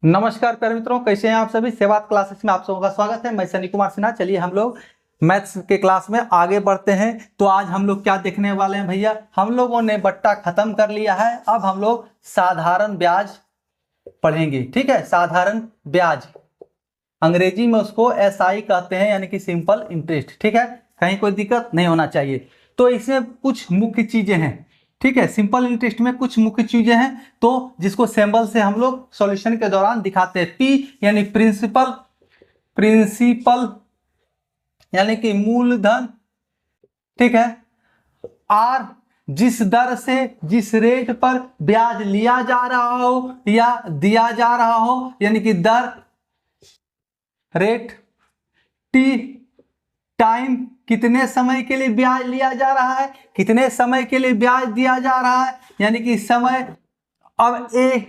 नमस्कार प्यारे मित्रों, कैसे हैं आप सभी। सेवात क्लासेस में आप सबों का स्वागत है। मैं सनी कुमार सिन्हा। चलिए हम लोग मैथ्स के क्लास में आगे बढ़ते हैं। तो आज हम लोग क्या देखने वाले हैं भैया, हम लोगों ने बट्टा खत्म कर लिया है। अब हम लोग साधारण ब्याज पढ़ेंगे। ठीक है, साधारण ब्याज, अंग्रेजी में उसको SI कहते हैं, यानी कि सिंपल इंटरेस्ट। ठीक है, कहीं कोई दिक्कत नहीं होना चाहिए। तो इसमें कुछ मुख्य चीजें हैं। ठीक है, सिंपल इंटरेस्ट में कुछ मुख्य चीजें हैं, तो जिसको सिंबल से हम लोग सॉल्यूशन के दौरान दिखाते हैं। P यानी प्रिंसिपल, प्रिंसिपल यानी कि मूलधन। ठीक है, R जिस दर से, जिस रेट पर ब्याज लिया जा रहा हो या दिया जा रहा हो, यानी कि दर, रेट। T टाइम, कितने समय के लिए ब्याज लिया जा रहा है, कितने समय के लिए ब्याज दिया जा रहा है, यानी कि समय। अब A,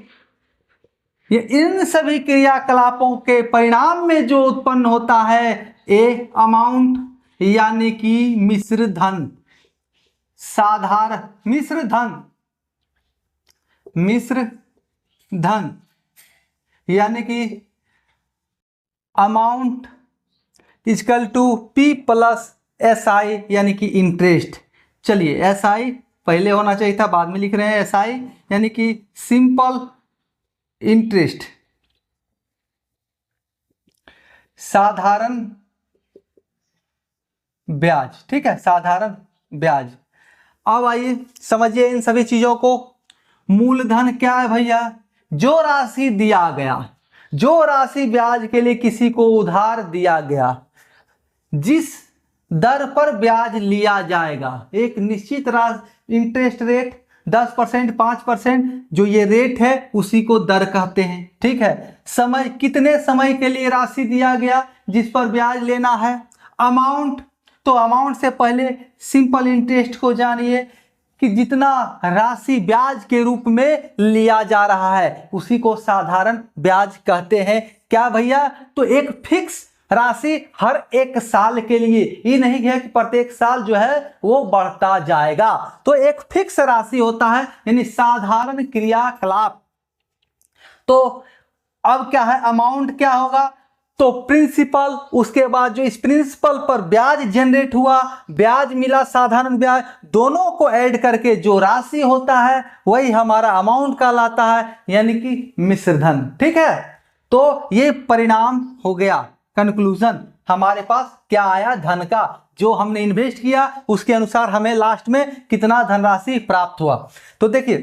ये इन सभी क्रियाकलापों के परिणाम में जो उत्पन्न होता है, A अमाउंट यानी कि मिश्र धन, साधारण मिश्र धन, मिश्र धन यानी कि amount equal to P plus SI यानी कि इंटरेस्ट। चलिए, SI पहले होना चाहिए था, बाद में लिख रहे हैं SI यानी कि सिंपल इंटरेस्ट, साधारण ब्याज। ठीक है, साधारण ब्याज। अब आइए समझिए इन सभी चीजों को। मूलधन क्या है भैया, जो राशि दिया गया, जो राशि ब्याज के लिए किसी को उधार दिया गया, जिस दर पर ब्याज लिया जाएगा, एक निश्चित राशि, इंटरेस्ट रेट 10%, 5%, जो ये रेट है उसी को दर कहते हैं। ठीक है, समय, कितने समय के लिए राशि दिया गया जिस पर ब्याज लेना है। अमाउंट, तो अमाउंट से पहले सिंपल इंटरेस्ट को जानिए कि जितना राशि ब्याज के रूप में लिया जा रहा है उसी को साधारण ब्याज कहते हैं। क्या भैया, तो एक फिक्स राशि हर एक साल के लिए, ये नहीं है कि प्रत्येक साल जो है वो बढ़ता जाएगा, तो एक फिक्स राशि होता है, यानी साधारण क्रियाकलाप। तो अब क्या है, अमाउंट क्या होगा, तो प्रिंसिपल, उसके बाद जो इस प्रिंसिपल पर ब्याज जनरेट हुआ, ब्याज मिला, साधारण ब्याज, दोनों को ऐड करके जो राशि होता है वही हमारा अमाउंट कहलाता है, यानी कि मिश्रधन। ठीक है, तो ये परिणाम हो गया, कंक्लूजन हमारे पास क्या आया, धन का। जो हमने इन्वेस्ट किया उसके अनुसार हमें लास्ट में कितना धनराशि प्राप्त हुआ। तो देखिए,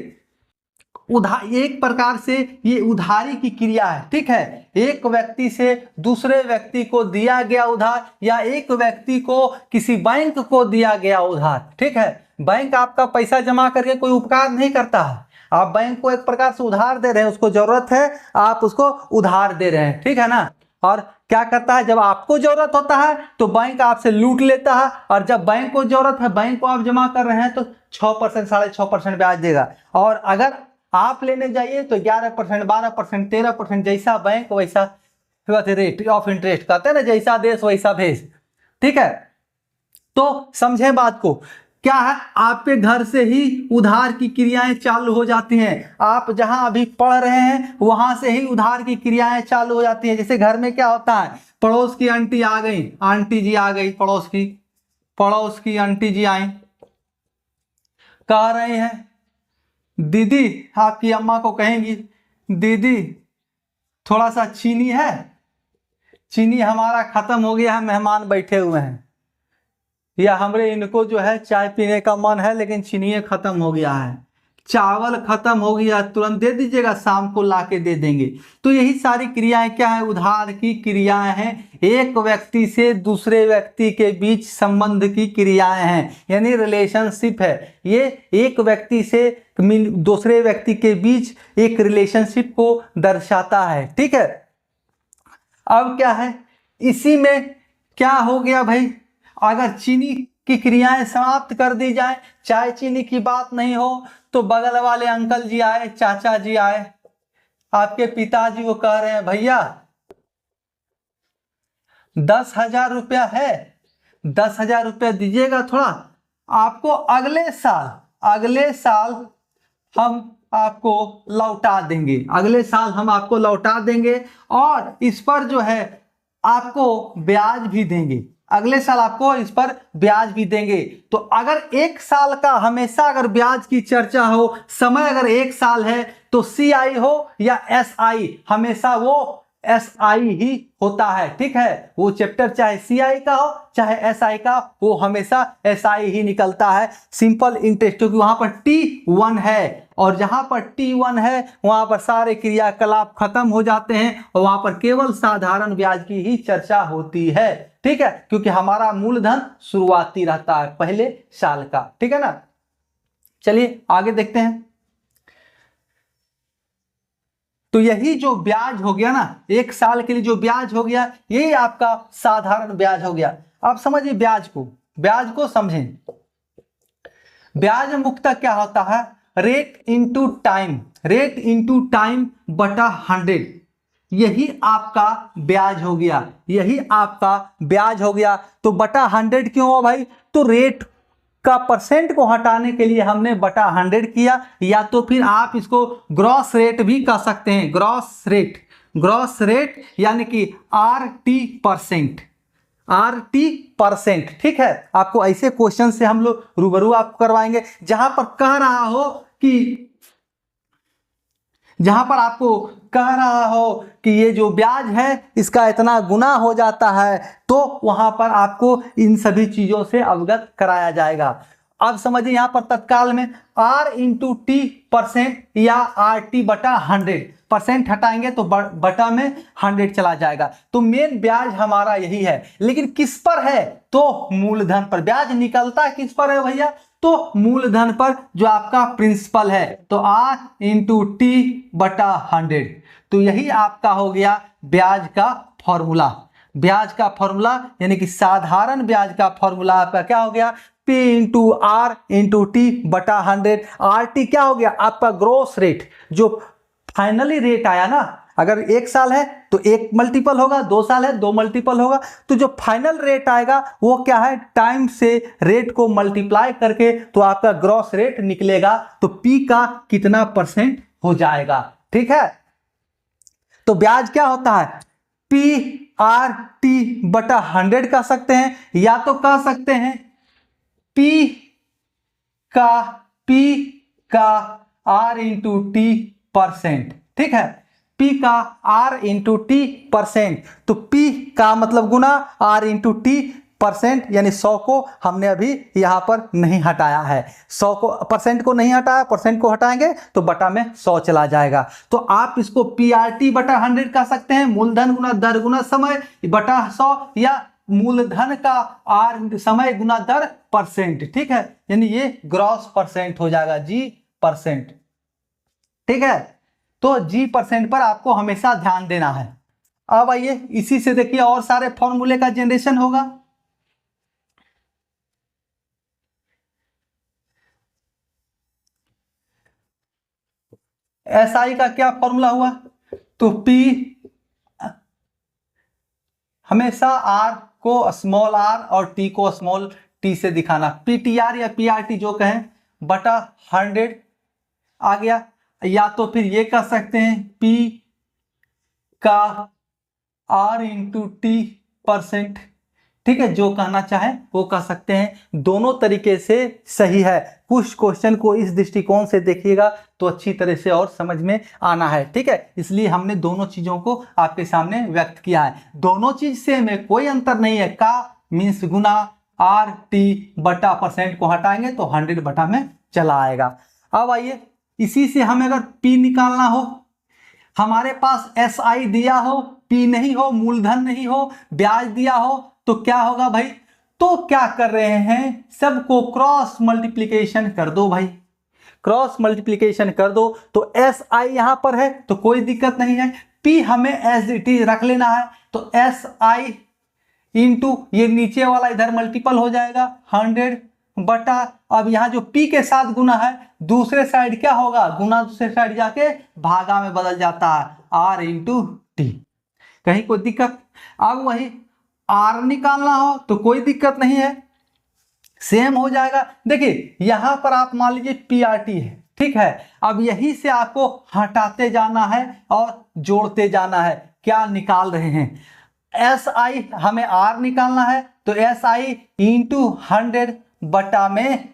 एक प्रकार से ये उधारी की क्रिया है। ठीक है, एक व्यक्ति से दूसरे व्यक्ति को दिया गया उधार, या एक व्यक्ति को किसी बैंक को दिया गया उधार। ठीक है, बैंक आपका पैसा जमा करके कोई उपकार नहीं करता है, आप बैंक को एक प्रकार से उधार दे रहे हैं, उसको जरूरत है, आप उसको उधार दे रहे हैं। ठीक है ना, और क्या करता है, जब आपको जरूरत होता है तो बैंक आपसे लूट लेता है, और जब बैंक को जरूरत है, बैंक को आप जमा कर रहे हैं तो 6%, 6.5% ब्याज देगा, और अगर आप लेने जाइए तो 11%, 12%, 13%, जैसा बैंक वैसा रेट ऑफ इंटरेस्ट कहते हैं ना, जैसा देश वैसा भेष। ठीक है, तो समझे बात को। क्या है, आपके घर से ही उधार की क्रियाएं चालू हो जाती हैं, आप जहां अभी पढ़ रहे हैं वहां से ही उधार की क्रियाएं चालू हो जाती हैं। जैसे घर में क्या होता है, पड़ोस की आंटी आ गई, आंटी जी आ गई, पड़ोस की आंटी जी आई, कह रहे हैं, दीदी, आपकी अम्मा को कहेंगी, दीदी थोड़ा सा चीनी है, चीनी हमारा खत्म हो गया है, मेहमान बैठे हुए हैं, या हमरे इनको जो है चाय पीने का मन है लेकिन चीनी खत्म हो गया है, चावल खत्म हो गया, तुरंत दे दीजिएगा, शाम को ला के दे देंगे। तो यही सारी क्रियाएं क्या है, उधार की क्रियाएं हैं, एक व्यक्ति से दूसरे व्यक्ति के बीच संबंध की क्रियाएं हैं, यानी रिलेशनशिप है। ये एक व्यक्ति से दूसरे व्यक्ति के बीच एक रिलेशनशिप को दर्शाता है। ठीक है, अब क्या है, इसी में क्या हो गया भाई, अगर चीनी की क्रियाएं समाप्त कर दी जाए, चाय चीनी की बात नहीं हो, तो बगल वाले अंकल जी आए, चाचा जी आए, आपके पिताजी को कह रहे हैं, भैया 10,000 रुपया है, 10,000 रुपया दीजिएगा थोड़ा, आपको अगले साल हम आपको लौटा देंगे, अगले साल हम आपको लौटा देंगे और इस पर जो है आपको ब्याज भी देंगे, अगले साल आपको इस पर ब्याज भी देंगे। तो अगर एक साल का हमेशा अगर ब्याज की चर्चा हो, समय अगर एक साल है, तो CI हो या SI, हमेशा वो SI ही होता है। ठीक है, वो चैप्टर चाहे CI का हो चाहे SI का, वो हमेशा SI ही निकलता है। सिंपल इंटरेस्ट, क्योंकि वहां पर T1 है और जहां पर T1 है वहां पर सारे क्रियाकलाप खत्म हो जाते हैं और वहां पर केवल साधारण ब्याज की ही चर्चा होती है। ठीक है, क्योंकि हमारा मूलधन शुरुआती रहता है पहले साल का। ठीक है ना, चलिए आगे देखते हैं। तो यही जो ब्याज हो गया ना, एक साल के लिए जो ब्याज हो गया, यही आपका साधारण ब्याज हो गया। आप समझिए ब्याज को समझें। ब्याज मुख्यतः क्या होता है, रेट इनटू टाइम बटा 100, यही आपका ब्याज हो गया, यही आपका ब्याज हो गया। तो बटा 100 क्यों हो भाई, तो रेट का परसेंट को हटाने के लिए हमने बटा 100 किया, या तो फिर आप इसको ग्रॉस रेट भी कह सकते हैं, ग्रॉस रेट यानी कि RT%। ठीक है, आपको ऐसे क्वेश्चन से हम लोग रूबरू आपको करवाएंगे जहां पर आपको कह रहा हो कि ये जो ब्याज है इसका इतना गुना हो जाता है, तो वहां पर आपको इन सभी चीजों से अवगत कराया जाएगा। अब समझिए यहां पर तत्काल में R×T% या RT बटा 100%, हटाएंगे तो बटा में 100 चला जाएगा। तो मेन ब्याज हमारा यही है, लेकिन किस पर है, तो मूलधन पर। ब्याज निकलता किस पर है भैया, तो मूलधन पर, जो आपका प्रिंसिपल है। तो R×T बटा 100, तो यही आपका हो गया ब्याज का फॉर्मूला। यानी कि साधारण ब्याज का फॉर्मूला आपका क्या हो गया, P×R×T बटा 100। RT क्या हो गया, आपका ग्रोस रेट, जो फाइनली रेट आया ना, अगर एक साल है तो एक मल्टीपल होगा, 2 साल है 2 मल्टीपल होगा, तो जो फाइनल रेट आएगा वो क्या है, टाइम से रेट को मल्टीप्लाई करके तो आपका ग्रॉस रेट निकलेगा। तो P का कितना परसेंट हो जाएगा। ठीक है, तो ब्याज क्या होता है, PRT बटा 100 कह सकते हैं, या तो कह सकते हैं P का R×T%। ठीक है, P का R×T%, तो P का मतलब गुना R×T%, यानी 100 को हमने अभी यहां पर नहीं हटाया है, 100 को परसेंट को नहीं हटाया, परसेंट को हटाएंगे तो बटा में 100 चला जाएगा। तो आप इसको PRT बटा 100 कह सकते हैं, मूलधन गुना दर गुना समय बटा 100, या मूलधन का समय गुना दर %। ठीक है, यानी ये ग्रॉस परसेंट हो जाएगा, G%। ठीक है, तो G% पर आपको हमेशा ध्यान देना है। अब आइए इसी से देखिए और सारे फॉर्मूले का जनरेशन होगा। SI का क्या फॉर्मूला हुआ, तो P हमेशा R को स्मॉल r और T को स्मॉल t से दिखाना, PTR या PRT जो कहें बटा 100 आ गया, या तो फिर ये कह सकते हैं P का R×T%। ठीक है, जो कहना चाहे वो कह सकते हैं, दोनों तरीके से सही है। कुछ क्वेश्चन को इस दृष्टिकोण से देखिएगा तो अच्छी तरह से और समझ में आना है। ठीक है, इसलिए हमने दोनों चीजों को आपके सामने व्यक्त किया है। दोनों चीज से में कोई अंतर नहीं है, का मीन्स गुना RT बटा % को हटाएंगे तो 100 बटा में चला आएगा। अब आइए इसी से हमें अगर P निकालना हो, हमारे पास SI दिया हो, P नहीं हो, मूलधन नहीं हो, ब्याज दिया हो, तो क्या होगा भाई, तो क्या कर रहे हैं, सबको क्रॉस मल्टीप्लिकेशन कर दो भाई, क्रॉस मल्टीप्लिकेशन कर दो। तो SI यहां पर है तो कोई दिक्कत नहीं है, P हमें एज इट इज रख लेना है, तो SI इंटू ये नीचे वाला इधर मल्टीपल हो जाएगा 100 बटा, अब यहां जो P के साथ गुना है, दूसरे साइड क्या होगा, गुना दूसरे साइड जाके भागा में बदल जाता है, R×T। कहीं कोई दिक्कत, अब वही R निकालना हो तो कोई दिक्कत नहीं है, सेम हो जाएगा। देखिए यहां पर आप मान लीजिए PRT है, ठीक है। अब यही से आपको हटाते जाना है और जोड़ते जाना है। क्या निकाल रहे हैं? एस आई हमें आर निकालना है, तो एस आई इंटू 100 बटा में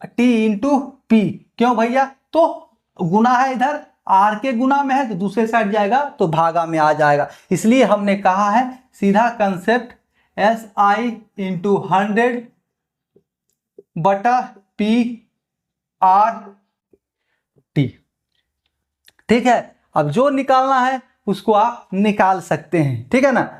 टी इंटू पी। क्यों भैया? तो गुना है, इधर आर के गुना में है तो दूसरे साइड जाएगा तो भागा में आ जाएगा, इसलिए हमने कहा है सीधा कंसेप्ट एस आई इंटू 100 बटा पी आर टी। ठीक है। अब जो निकालना है उसको आप निकाल सकते हैं, ठीक है ना।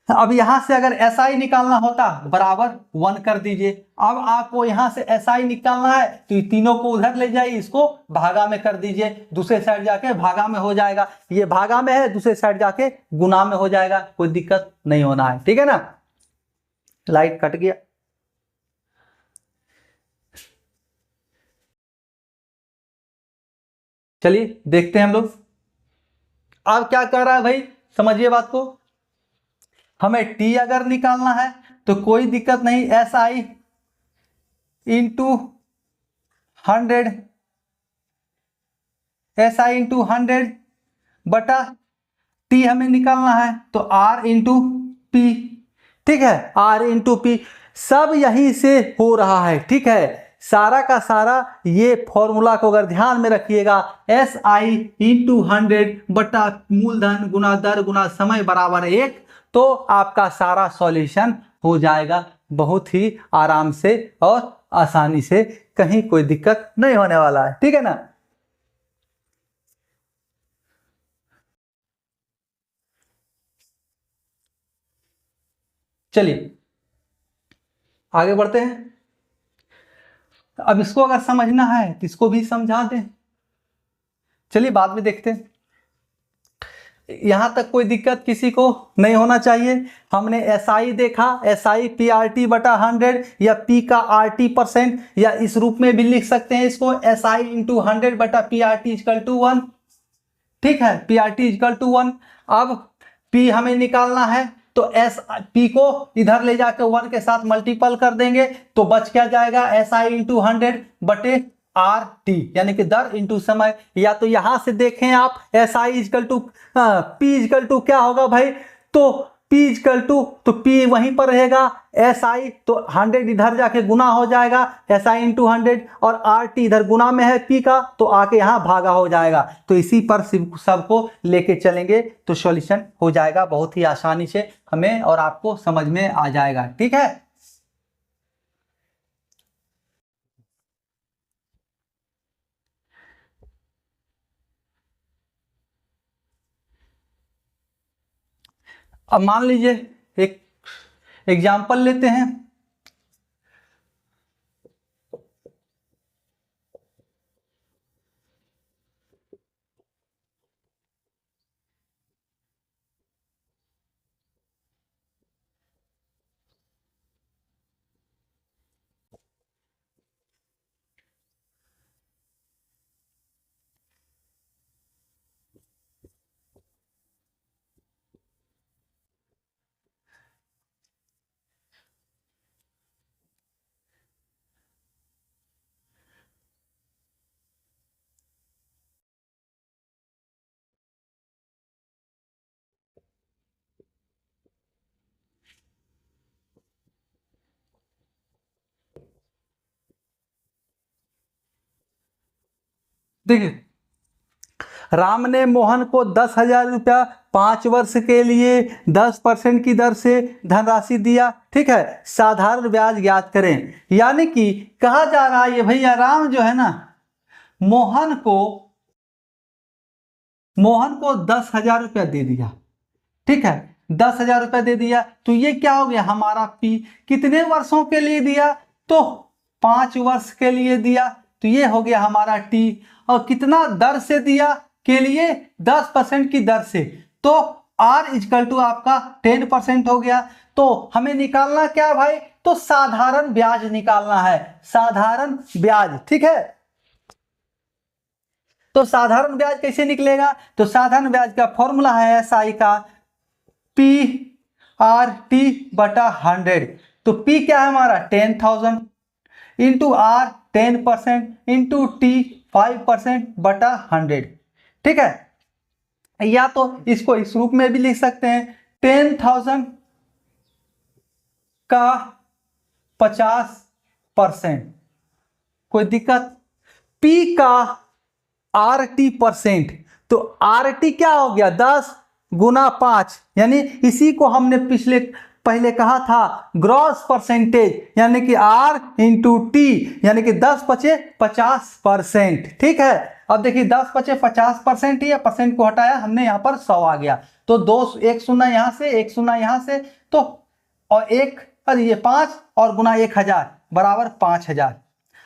अब यहां से अगर एस आई निकालना होता बराबर 1 कर दीजिए। अब आपको यहां से एस आई निकालना है तो ये तीनों को उधर ले जाइए, इसको भागा में कर दीजिए, दूसरे साइड जाके भागा में हो जाएगा। ये भागा में है, दूसरे साइड जाके गुना में हो जाएगा, कोई दिक्कत नहीं होना है, ठीक है ना। लाइट कट गया। चलिए देखते हैं हम लोग। अब क्या कर रहा है भाई, समझिए बात को। हमें टी अगर निकालना है तो कोई दिक्कत नहीं, S I into 100 S I into 100 बटा टी हमें निकालना है तो आर इंटू पी। ठीक है, आर इंटू पी सब यहीं से हो रहा है। ठीक है, सारा का सारा ये फॉर्मूला को अगर ध्यान में रखिएगा, एस आई इंटू 100 बटा मूलधन गुना दर गुना समय बराबर 1, तो आपका सारा सॉल्यूशन हो जाएगा बहुत ही आराम से और आसानी से, कहीं कोई दिक्कत नहीं होने वाला है। ठीक है ना। चलिए आगे बढ़ते हैं। अब इसको अगर समझना है तो इसको भी समझा दें, चलिए बाद में देखते हैं। यहां तक कोई दिक्कत किसी को नहीं होना चाहिए। हमने एसआई देखा, एसआई पी आर टी बटा 100 या पी का आर टी %, या इस रूप में भी लिख सकते हैं इसको, एसआई इंटू 100 बटा P R T equal to 1। ठीक है, P R T equal to 1। अब पी हमें निकालना है तो एस पी को इधर ले जाकर 1 के साथ मल्टीपल कर देंगे तो बच क्या जाएगा, एस आई इंटू 100 बटे आर टी, यानी कि दर इंटू समय। या तो यहां से देखें आप, S I is equal to P is equal to क्या होगा भाई, तो पी इजकल टू, तो पी वहीं पर रहेगा, एस आई तो 100 इधर जाके गुना हो जाएगा, एस आई इंटू 100, और आर टी इधर गुना में है पी का तो आके यहां भागा हो जाएगा। तो इसी पर सबको लेके चलेंगे तो सॉल्यूशन हो जाएगा बहुत ही आसानी से, हमें और आपको समझ में आ जाएगा। ठीक है। अब मान लीजिए एक एग्जाम्पल लेते हैं। देखिए, राम ने मोहन को 10,000 रुपया 5 वर्ष के लिए 10% की दर से धनराशि दिया। ठीक है, साधारण ब्याज ज्ञात करें। यानी कि कहा जा रहा है ये भैया, राम जो है ना, मोहन को 10,000 रुपया दे दिया। ठीक है, 10,000 रुपया दे दिया तो ये क्या हो गया हमारा पी। कितने वर्षों के लिए दिया, तो 5 वर्ष के लिए दिया, तो ये हो गया हमारा टी। और कितना दर से दिया के लिए, 10% की दर से, तो आर इजकल टू आपका 10% हो गया। तो हमें निकालना क्या है भाई, तो साधारण ब्याज निकालना है, साधारण ब्याज। ठीक है, तो साधारण ब्याज कैसे निकलेगा, तो साधारण ब्याज का फॉर्मूला है एस आई का पी आर टी बटा 100। तो पी क्या है हमारा 10,000 इंटू आर 10% इंटू टी 5% बटा 100। ठीक है, या तो इसको इस रूप में भी लिख सकते हैं 10,000 का 50%। कोई दिक्कत? पी का RT%, तो RT क्या हो गया 10 गुना 5, यानी इसी को हमने पहले कहा था ग्रॉस परसेंटेज, यानी कि R इंटू टी, यानी कि 10 बचे 50%। ठीक है, अब देखिए 10 बचे 50% ही है, परसेंट को हटाया हमने, यहाँ पर 100 आ गया, तो एक शून्य यहाँ से, एक शून्य यहाँ से, तो और एक, अरे ये 5 और गुना 1000 बराबर 5000।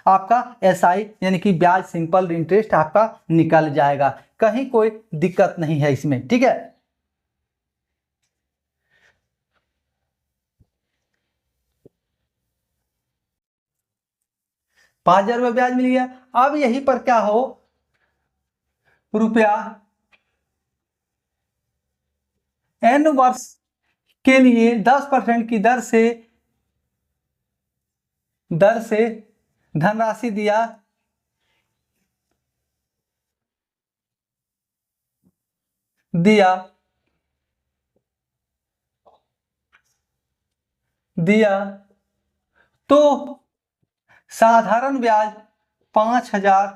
आपका SI यानी कि ब्याज सिंपल इंटरेस्ट आपका निकल जाएगा, कहीं कोई दिक्कत नहीं है इसमें। ठीक है, ₹5000 ब्याज मिल गया। अब यहीं पर क्या हो, रुपया n वर्ष के लिए 10% की दर से धनराशि दिया तो साधारण ब्याज 5000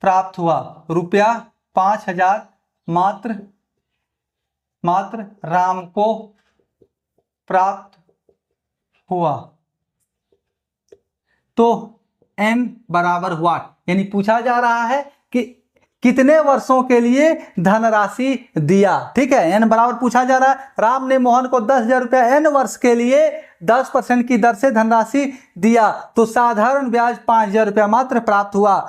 प्राप्त हुआ। रुपया 5000 मात्र राम को प्राप्त हुआ। तो n बराबर हुआ, यानी पूछा जा रहा है कि कितने वर्षों के लिए धनराशि दिया। ठीक है, n बराबर पूछा जा रहा है, राम ने मोहन को 10,000 रुपया n वर्ष के लिए 10% की दर से धनराशि दिया, तो साधारण ब्याज 5,000 रुपया मात्र प्राप्त हुआ।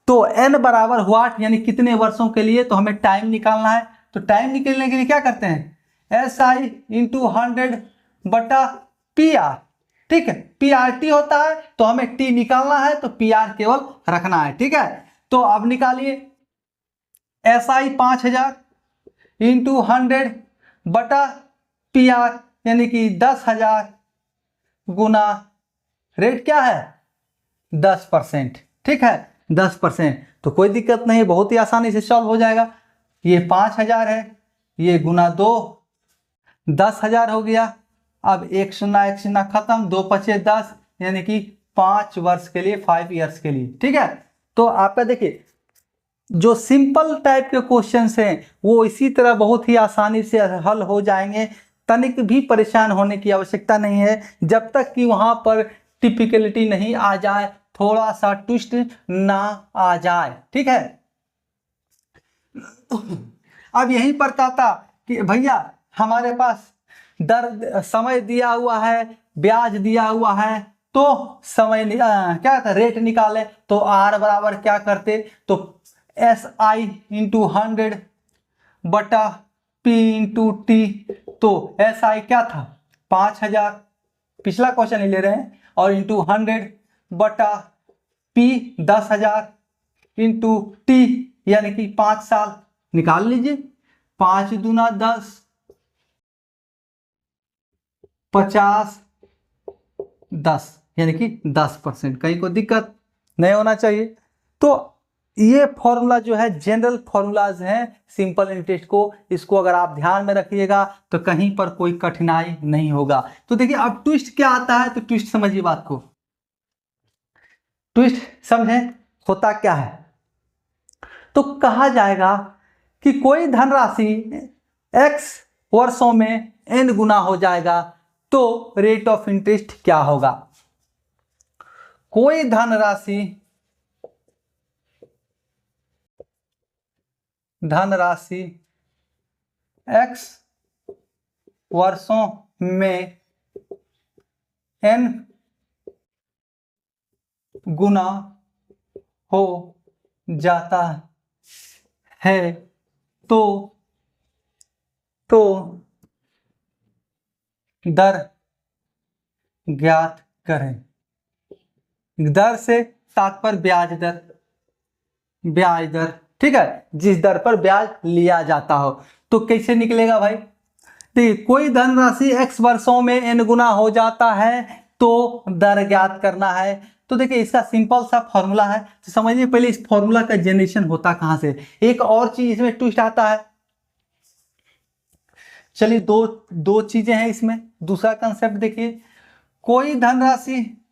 तो n बराबर हुआ, यानी कितने वर्षों के लिए, तो हमें टाइम निकालना है। तो टाइम निकालने के लिए क्या करते हैं, SI इंटू 100 बटा PR। ठीक है, PRT होता है, तो हमें T निकालना है, तो PR केवल रखना है। ठीक है, तो अब निकालिए, SI 5000 इंटू 100 बटा PR, यानी कि 10,000 गुना रेट क्या है 10%। ठीक है, 10%, तो कोई दिक्कत नहीं, बहुत ही आसानी से सॉल्व हो जाएगा। ये 5000 है, ये गुना 2 10,000 हो गया। अब एक शून्य खत्म, 2 बचे 10, यानी कि 5 वर्ष के लिए, 5 ईयर्स के लिए। ठीक है, तो आपका देखिए जो सिंपल टाइप के क्वेश्चंस हैं वो इसी तरह बहुत ही आसानी से हल हो जाएंगे, तनिक भी परेशान होने की आवश्यकता नहीं है, जब तक कि वहां पर टिपिकलिटी नहीं आ जाए, थोड़ा सा ट्विस्ट ना आ जाए। ठीक है, अब यहीं पर कहता कि भैया हमारे पास समय दिया हुआ है, ब्याज दिया हुआ है, तो समय क्या कहता रेट निकाले, तो R बराबर क्या करते, तो SI इंटू 100 बटा P इंटू टी। तो SI क्या था 5000, पिछला क्वेश्चन ही ले रहे हैं, और इंटू 100 बटा P 10,000 इंटू टी, यानी कि 5 साल। निकाल लीजिए, 5 दूना 10, 50 10, यानी कि 10%। कहीं को दिक्कत नहीं होना चाहिए। तो ये फॉर्मूला जो है जनरल फॉर्मूलाज हैं सिंपल इंटरेस्ट को, इसको अगर आप ध्यान में रखिएगा तो कहीं पर कोई कठिनाई नहीं होगा। तो देखिए अब ट्विस्ट क्या आता है, तो ट्विस्ट समझिए बात को, ट्विस्ट समझे होता क्या है। तो कहा जाएगा कि कोई धनराशि x वर्षों में n गुना हो जाएगा, तो रेट ऑफ इंटरेस्ट क्या होगा। कोई धनराशि x वर्षों में n गुना हो जाता है, तो दर ज्ञात करें। दर से तात्पर्य ब्याज दर। ठीक है, जिस दर पर ब्याज लिया जाता हो। तो कैसे निकलेगा भाई, तो कोई धनराशि x वर्षों में n गुना हो जाता है तो दर ज्ञात करना है। तो देखिए इसका सिंपल सा फॉर्मूला है, तो समझिए पहले इस फॉर्मूला का जनरेशन होता कहां से। एक और चीज इसमें ट्विस्ट आता है, चलिए दो दो चीजें हैं इसमें। दूसरा कंसेप्ट देखिए, कोई धनराशि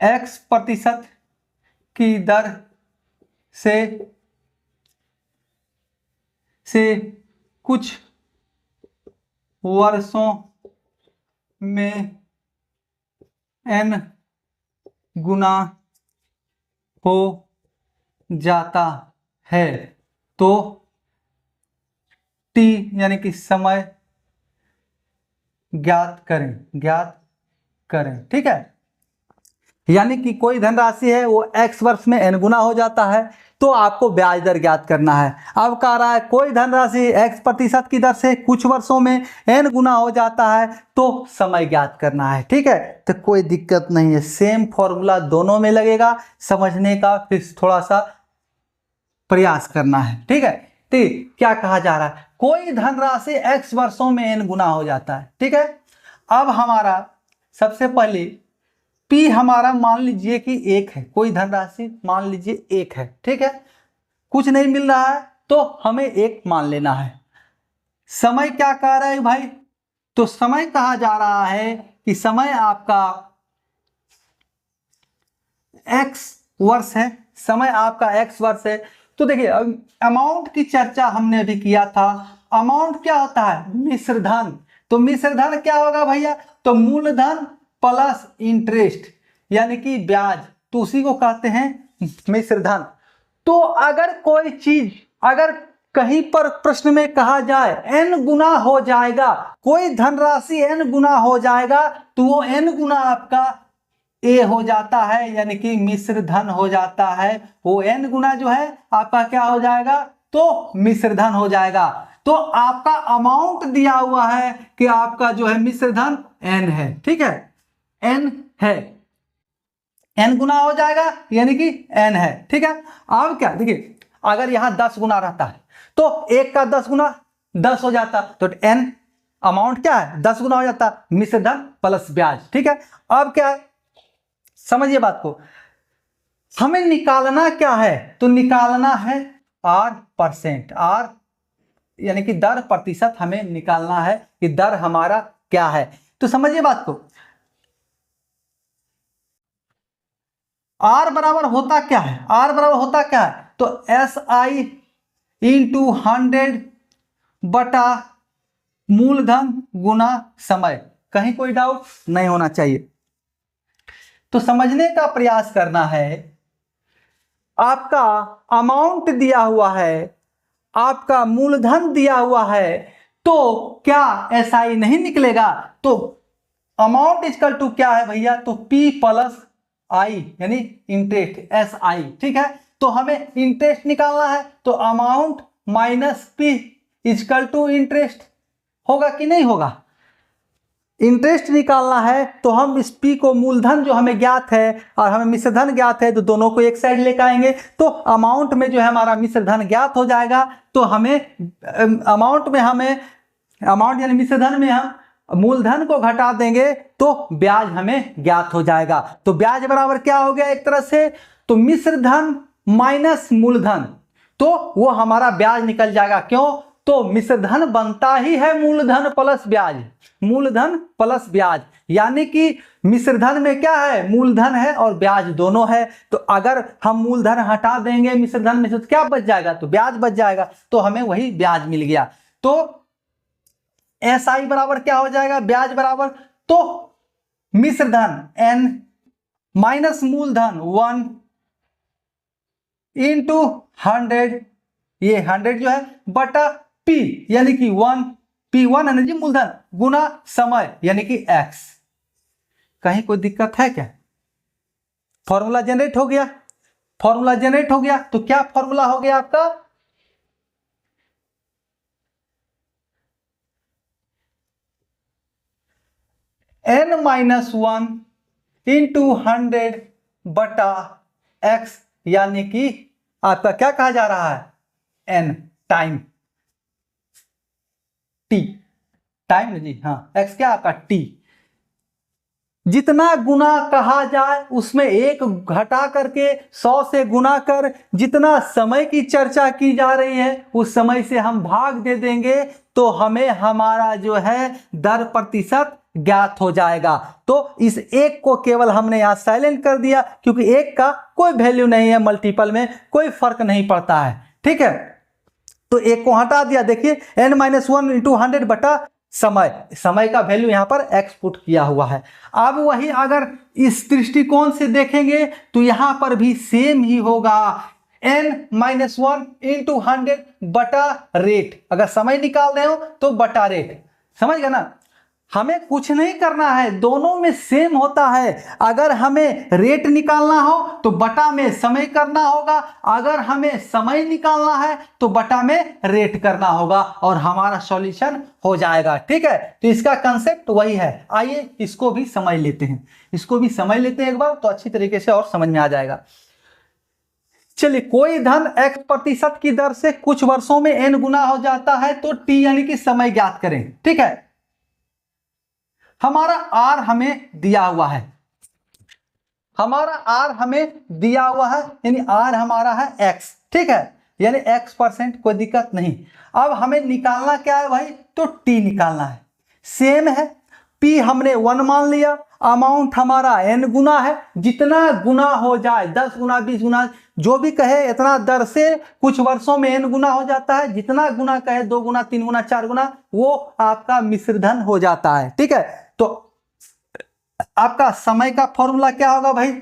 x% की दर से कुछ वर्षों में n गुना हो जाता है, तो t यानी कि समय ज्ञात करें। ठीक है, यानी कि कोई धनराशि है वो x वर्ष में n गुना हो जाता है, तो आपको ब्याज दर ज्ञात करना है। अब कह रहा है कोई धनराशि x% की दर से कुछ वर्षों में n गुना हो जाता है, तो समय ज्ञात करना है। ठीक है, तो कोई दिक्कत नहीं है, सेम फॉर्मूला दोनों में लगेगा, समझने का फिर थोड़ा सा प्रयास करना है। ठीक है, तो क्या कहा जा रहा है, कोई धनराशि x वर्षों में n गुना हो जाता है। ठीक है, अब हमारा सबसे पहले P हमारा मान लीजिए कि 1 है, कोई धनराशि मान लीजिए 1 है। ठीक है, कुछ नहीं मिल रहा है तो हमें 1 मान लेना है। समय क्या कह रहा है भाई, तो समय कहा जा रहा है कि समय आपका x वर्ष है, समय आपका x वर्ष है। तो देखिए अमाउंट की चर्चा हमने अभी किया था, अमाउंट क्या होता है, मिश्र धन। तो मिश्र धन क्या होगा भैया, तो मूलधन प्लस इंटरेस्ट यानी कि ब्याज, तो उसी को कहते हैं मिश्र धन। तो अगर कोई चीज, अगर कहीं पर प्रश्न में कहा जाए n गुना हो जाएगा, कोई धनराशि n गुना हो जाएगा, तो वो n गुना आपका a हो जाता है, यानी कि मिश्र धन हो जाता है। वो n गुना जो है आपका क्या हो जाएगा, तो मिश्र धन हो जाएगा। तो आपका अमाउंट दिया हुआ है कि आपका जो है मिश्र धन n है। ठीक है, n है, n गुना हो जाएगा यानी कि n है। ठीक है, अब क्या देखिए, अगर यहां 10 गुना रहता है तो 1 का 10 गुना 10 हो जाता, तो n अमाउंट क्या है 10 गुना हो जाता, मिश्र धन प्लस ब्याज। ठीक है, अब क्या है, समझिए बात को, हमें निकालना क्या है, तो निकालना है r%, r यानी कि दर प्रतिशत हमें निकालना है कि दर हमारा क्या है। तो समझिए बात को, r बराबर होता क्या है, r बराबर होता क्या है, तो SI इंटू 100 बटा मूलधन गुना समय। कहीं कोई डाउट नहीं होना चाहिए। तो समझने का प्रयास करना है, आपका अमाउंट दिया हुआ है, आपका मूलधन दिया हुआ है, तो क्या SI नहीं निकलेगा, तो अमाउंट इक्वल टू क्या है भैया, तो P प्लस I यानी इंटरेस्ट SI। ठीक है, तो हमें इंटरेस्ट निकालना है, तो amount minus P equal to interest होगा कि नहीं होगा। इंटरेस्ट निकालना है तो हम इस P को, मूलधन जो हमें ज्ञात है और हमें मिश्र धन ज्ञात है, तो दोनों को एक साइड लेकर आएंगे, तो अमाउंट में जो है हमारा मिश्र धन ज्ञात हो जाएगा। तो हमें अमाउंट यानी मिश्र धन में हम मूलधन को घटा देंगे तो ब्याज हमें ज्ञात हो जाएगा। तो ब्याज बराबर क्या हो गया एक तरह से, तो मिश्र धन माइनस मूलधन, तो वो हमारा ब्याज निकल जाएगा। क्यों, तो मिश्र धन बनता ही है मूलधन प्लस ब्याज, मूलधन प्लस ब्याज, यानी कि मिश्र धन में क्या है, मूलधन है और ब्याज दोनों है। तो अगर हम मूलधन हटा देंगे मिश्र धन में से तो क्या बच जाएगा, तो ब्याज बच जाएगा, तो हमें वही ब्याज मिल गया। तो SI बराबर क्या हो जाएगा, ब्याज बराबर, तो मिश्र धन n माइनस मूलधन 1 इंटू 100, ये 100 जो है बटा P यानी कि 1, P1 एनर्जी मूलधन गुना समय यानी कि x। कहीं कोई दिक्कत है क्या, फॉर्मूला जनरेट हो गया, फॉर्मूला जनरेट हो गया। तो क्या फॉर्मूला हो गया आपका, n-1 इंटू 100 बटा x, यानी कि आपका क्या कहा जा रहा है, n टाइम t। टाइम जी, हाँ एक्स क्या आपका टी। जितना गुना कहा जाए उसमें एक घटा करके 100 से गुना कर, जितना समय की चर्चा की जा रही है उस समय से हम भाग दे देंगे तो हमें हमारा जो है दर प्रतिशत ज्ञात हो जाएगा। तो इस एक को केवल हमने यहां साइलेंट कर दिया क्योंकि एक का कोई वैल्यू नहीं है, मल्टीपल में कोई फर्क नहीं पड़ता है, ठीक है। तो एक को हटा दिया, देखिए n-1 इंटू 100 बटा समय का वैल्यू यहां पर x पुट किया हुआ है। अब वही अगर इस दृष्टिकोण से देखेंगे तो यहां पर भी सेम ही होगा, n-1 इंटू 100 बटा रेट। अगर समय निकाल रहे हो तो बटा रेट, समझ गए ना। हमें कुछ नहीं करना है, दोनों में सेम होता है। अगर हमें रेट निकालना हो तो बटा में समय करना होगा, अगर हमें समय निकालना है तो बटा में रेट करना होगा और हमारा सॉल्यूशन हो जाएगा, ठीक है। तो इसका कंसेप्ट वही है। आइए इसको भी समझ लेते हैं, इसको भी समझ लेते हैं एक बार तो अच्छी तरीके से और समझ में आ जाएगा। चलिए, कोई धन x प्रतिशत की दर से कुछ वर्षों में n गुना हो जाता है तो t यानी कि समय ज्ञात करें, ठीक है। हमारा r हमें दिया हुआ है, हमारा r हमें दिया हुआ है यानी r हमारा है x, ठीक है, यानी x%, कोई दिक्कत नहीं। अब हमें निकालना क्या है भाई, तो t निकालना है। सेम है, p हमने 1 मान लिया, अमाउंट हमारा n गुना है, जितना गुना हो जाए 10 गुना 20 गुना जो भी कहे इतना दर से कुछ वर्षों में n गुना हो जाता है, जितना गुना कहे 2 गुना 3 गुना 4 गुना वो आपका मिश्र धन हो जाता है, ठीक है। तो आपका समय का फॉर्मूला क्या होगा भाई,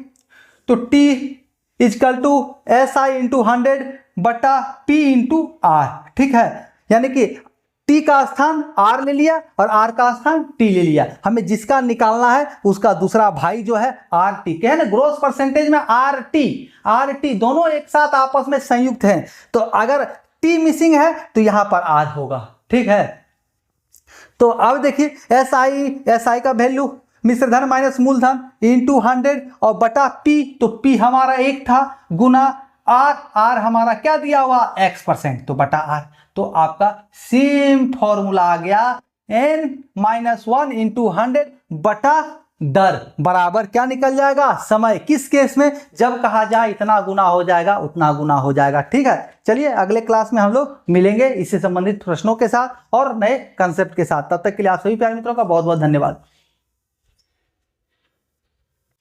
तो t is equal to SI into 100 बटा P इंटू R, ठीक है। यानी कि t का स्थान r ले लिया और r का स्थान t ले लिया, हमें जिसका निकालना है उसका दूसरा भाई जो है rt, कहे ना ग्रोस परसेंटेज में rt दोनों एक साथ आपस में संयुक्त हैं, तो अगर t मिसिंग है तो यहां पर r होगा, ठीक है। तो अब देखिए SI का वैल्यू मिश्र धन माइनस मूलधन इंटू 100 और बटा p, तो p हमारा 1 था गुना r हमारा क्या दिया हुआ x%, तो बटा r। तो आपका सेम फॉर्मूला आ गया, n-1 इंटू 100 बटा दर बराबर क्या निकल जाएगा, समय। किस केस में, जब कहा जाए इतना गुना हो जाएगा उतना गुना हो जाएगा, ठीक है। चलिए अगले क्लास में हम लोग मिलेंगे इससे संबंधित प्रश्नों के साथ और नए कंसेप्ट के साथ। तब तक के लिए आप सभी प्यारे मित्रों का बहुत बहुत धन्यवाद।